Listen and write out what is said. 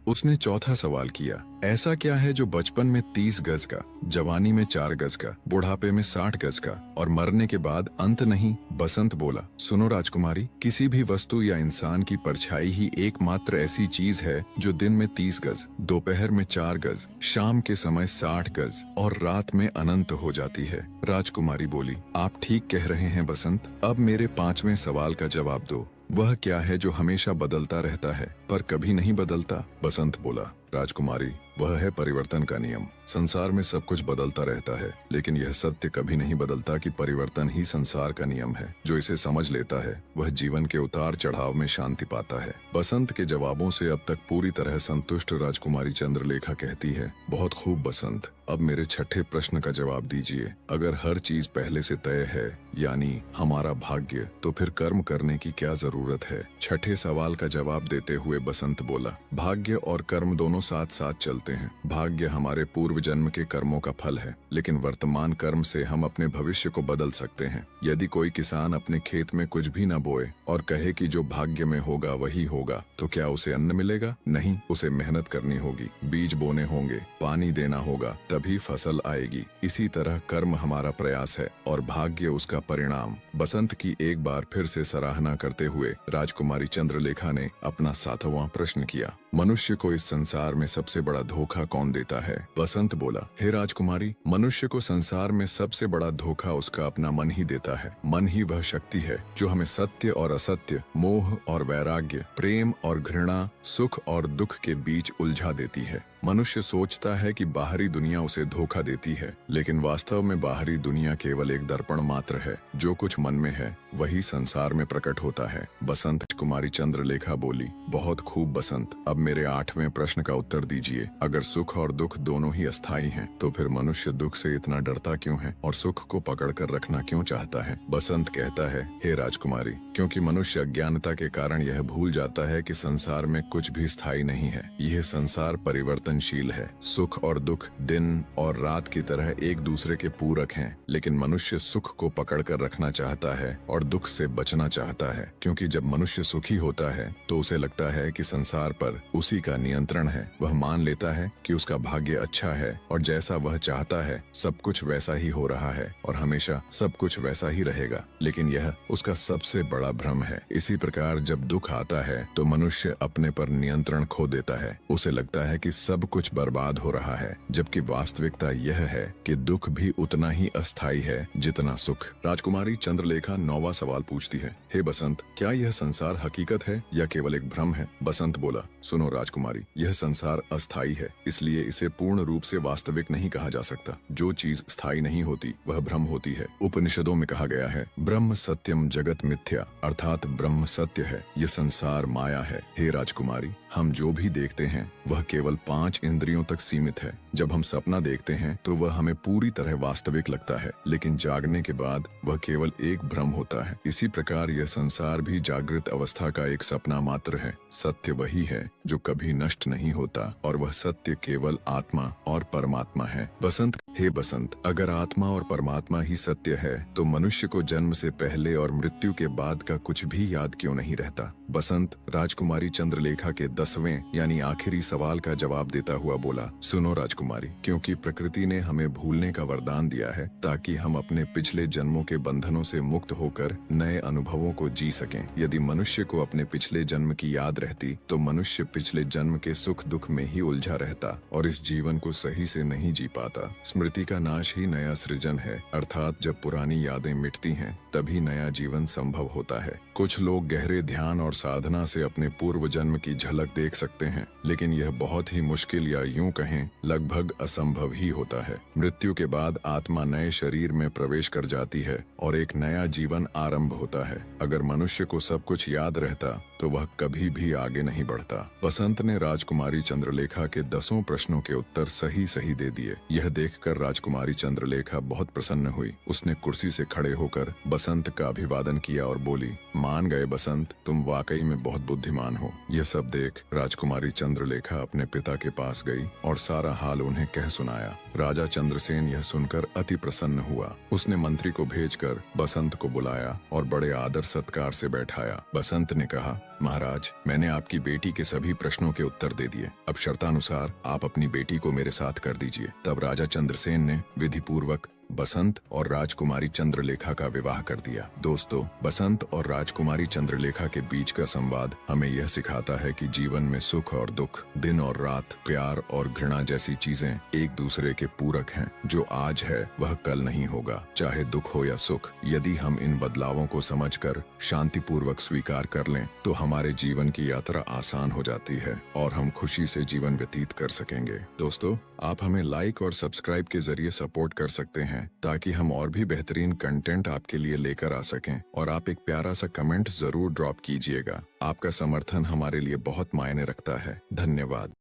उसने चौथा सवाल किया, ऐसा क्या है जो बचपन में 30 गज का, जवानी में 4 गज का, बुढ़ापे में 60 गज का और मरने के बाद अंत नहीं? बसंत बोला, सुनो राजकुमारी, किसी भी वस्तु या इंसान की परछाई ही एकमात्र ऐसी चीज है जो दिन में 30 गज, दोपहर में 4 गज, शाम के समय 60 गज और रात में अनंत हो जाती है। राजकुमारी बोली, आप ठीक कह रहे हैं बसंत। अब मेरे 5वें सवाल का जवाब दो। वह क्या है जो हमेशा बदलता रहता है पर कभी नहीं बदलता? बसंत बोला, राजकुमारी, वह है परिवर्तन का नियम। संसार में सब कुछ बदलता रहता है, लेकिन यह सत्य कभी नहीं बदलता कि परिवर्तन ही संसार का नियम है। जो इसे समझ लेता है वह जीवन के उतार चढ़ाव में शांति पाता है। बसंत के जवाबों से अब तक पूरी तरह संतुष्ट राजकुमारी चंद्रलेखा कहती है, बहुत खूब बसंत, अब मेरे छठे प्रश्न का जवाब दीजिए। अगर हर चीज पहले से तय है, यानी हमारा भाग्य, तो फिर कर्म करने की क्या जरूरत है? छठे सवाल का जवाब देते हुए बसंत बोला, भाग्य और कर्म दोनों साथ साथ चलते हैं। भाग्य हमारे पूर्व जन्म के कर्मों का फल है, लेकिन वर्तमान कर्म से हम अपने भविष्य को बदल सकते हैं। यदि कोई किसान अपने खेत में कुछ भी न बोए और कहे कि जो भाग्य में होगा वही होगा, तो क्या उसे अन्न मिलेगा? नहीं, उसे मेहनत करनी होगी, बीज बोने होंगे, पानी देना होगा, तभी फसल आएगी। इसी तरह कर्म हमारा प्रयास है और भाग्य उसका परिणाम। बसंत की एक बार फिर से सराहना करते हुए राजकुमारी चंद्रलेखा ने अपना 7वां प्रश्न किया, मनुष्य को इस संसार में सबसे बड़ा धोखा कौन देता है? बसंत बोला, हे राजकुमारी, मनुष्य को संसार में सबसे बड़ा धोखा उसका अपना मन ही देता है। मन ही वह शक्ति है जो हमें सत्य और असत्य, मोह और वैराग्य, प्रेम और घृणा, सुख और दुख के बीच उलझा देती है। मनुष्य सोचता है कि बाहरी दुनिया उसे धोखा देती है, लेकिन वास्तव में बाहरी दुनिया केवल एक दर्पण मात्र है। जो कुछ मन में है वही संसार में प्रकट होता है। बसंत कुमारी चंद्रलेखा बोली, बहुत खूब बसंत, अब मेरे 8वें प्रश्न का उत्तर दीजिए। अगर सुख और दुख दोनों ही अस्थायी हैं, तो फिर मनुष्य दुख से इतना डरता क्यों है और सुख को पकड़कर रखना क्यों चाहता है? बसंत कहता है, हे राजकुमारी, क्योंकि मनुष्य अज्ञानता के कारण यह भूल जाता है कि संसार में कुछ भी स्थायी नहीं है। यह संसार परिवर्तनशील है। सुख और दुख दिन और रात की तरह एक दूसरे के पूरक हैं, लेकिन मनुष्य सुख को पकड़कर रखना चाहता है और दुख से बचना चाहता है, क्योंकि जब मनुष्य सुखी होता है तो उसे लगता है कि संसार पर उसी का नियंत्रण है। वह मान लेता है कि उसका भाग्य अच्छा है और जैसा वह चाहता है सब कुछ वैसा ही हो रहा है और हमेशा सब कुछ वैसा ही रहेगा, लेकिन यह उसका सबसे बड़ा भ्रम है। इसी प्रकार जब दुख आता है तो मनुष्य अपने पर नियंत्रण खो देता है। उसे लगता है कि सब कुछ बर्बाद हो रहा है, जबकि वास्तविकता यह है कि दुख भी उतना ही अस्थायी है जितना सुख। राजकुमारी चंद्रलेखा 9वां सवाल पूछती है, हे बसंत, क्या यह संसार हकीकत है या केवल एक भ्रम है? बसंत बोला, सुनो राजकुमारी, यह संसार अस्थायी है, इसलिए इसे पूर्ण रूप से वास्तविक नहीं कहा जा सकता। जो चीज स्थायी नहीं होती वह भ्रम होती है। उपनिषदों में कहा गया है, ब्रह्म सत्यम जगत मिथ्या, अर्थात ब्रह्म सत्य है, यह संसार माया है। हे राजकुमारी, हम जो भी देखते हैं वह केवल 5 इंद्रियों तक सीमित है। जब हम सपना देखते हैं तो वह हमें पूरी तरह वास्तविक लगता है, लेकिन जागने के बाद वह केवल एक भ्रम होता है। इसी प्रकार यह संसार भी जागृत अवस्था का एक सपना मात्र है। सत्य वही है जो कभी नष्ट नहीं होता और वह सत्य केवल आत्मा और परमात्मा है। बसंत, हे बसंत, अगर आत्मा और परमात्मा ही सत्य है तो मनुष्य को जन्म से पहले और मृत्यु के बाद का कुछ भी याद क्यों नहीं रहता? बसंत राजकुमारी चंद्रलेखा के 10वें यानी आखिरी सवाल का जवाब देता हुआ बोला, सुनो राजकुमारी, क्योंकि प्रकृति ने हमें भूलने का वरदान दिया है ताकि हम अपने पिछले जन्मों के बंधनों से मुक्त होकर नए अनुभवों को जी सकें। यदि मनुष्य को अपने पिछले जन्म की याद रहती तो मनुष्य पिछले जन्म के सुख दुख में ही उलझा रहता और इस जीवन को सही से नहीं जी पाता। स्मृति का नाश ही नया सृजन है, अर्थात जब पुरानी यादें मिटती हैं तभी नया जीवन संभव होता है। कुछ लोग गहरे ध्यान और साधना से अपने पूर्व जन्म की झलक देख सकते हैं, लेकिन यह बहुत ही मुश्किल या यूं कहें लगभग असंभव ही होता है। मृत्यु के बाद आत्मा नए शरीर में प्रवेश कर जाती है और एक नया जीवन आरंभ होता है। अगर मनुष्य को सब कुछ याद रहता तो वह कभी भी आगे नहीं बढ़ता। बसंत ने राजकुमारी चंद्रलेखा के 10 प्रश्नों के उत्तर सही सही दे दिए। यह देखकर राजकुमारी चंद्रलेखा बहुत प्रसन्न हुई। उसने कुर्सी से खड़े होकर बसंत का अभिवादन किया और बोली, मान गए बसंत, तुम वाकई में बहुत बुद्धिमान हो। यह सब देख राजकुमारी चंद्रलेखा अपने पिता के पास गई और सारा हाल उन्हें कह सुनाया। राजा चंद्रसेन यह सुनकर अति प्रसन्न हुआ। उसने मंत्री को भेजकर बसंत को बुलाया और बड़े आदर सत्कार से बैठाया। बसंत ने कहा, महाराज, मैंने आपकी बेटी के सभी प्रश्नों के उत्तर दे दिए। अब शर्तानुसार आप अपनी बेटी को मेरे साथ कर दीजिए। तब राजा चंद्रसेन ने विधि पूर्वक बसंत और राजकुमारी चंद्रलेखा का विवाह कर दिया। दोस्तों, बसंत और राजकुमारी चंद्रलेखा के बीच का संवाद हमें यह सिखाता है कि जीवन में सुख और दुख, दिन और रात, प्यार और घृणा जैसी चीजें एक दूसरे के पूरक हैं। जो आज है वह कल नहीं होगा, चाहे दुख हो या सुख। यदि हम इन बदलावों को समझकर शांतिपूर्वक स्वीकार कर लें तो हमारे जीवन की यात्रा आसान हो जाती है और हम खुशी से जीवन व्यतीत कर सकेंगे। दोस्तों, आप हमें लाइक और सब्सक्राइब के जरिए सपोर्ट कर सकते हैं ताकि हम और भी बेहतरीन कंटेंट आपके लिए लेकर आ सकें। और आप एक प्यारा सा कमेंट जरूर ड्रॉप कीजिएगा। आपका समर्थन हमारे लिए बहुत मायने रखता है। धन्यवाद।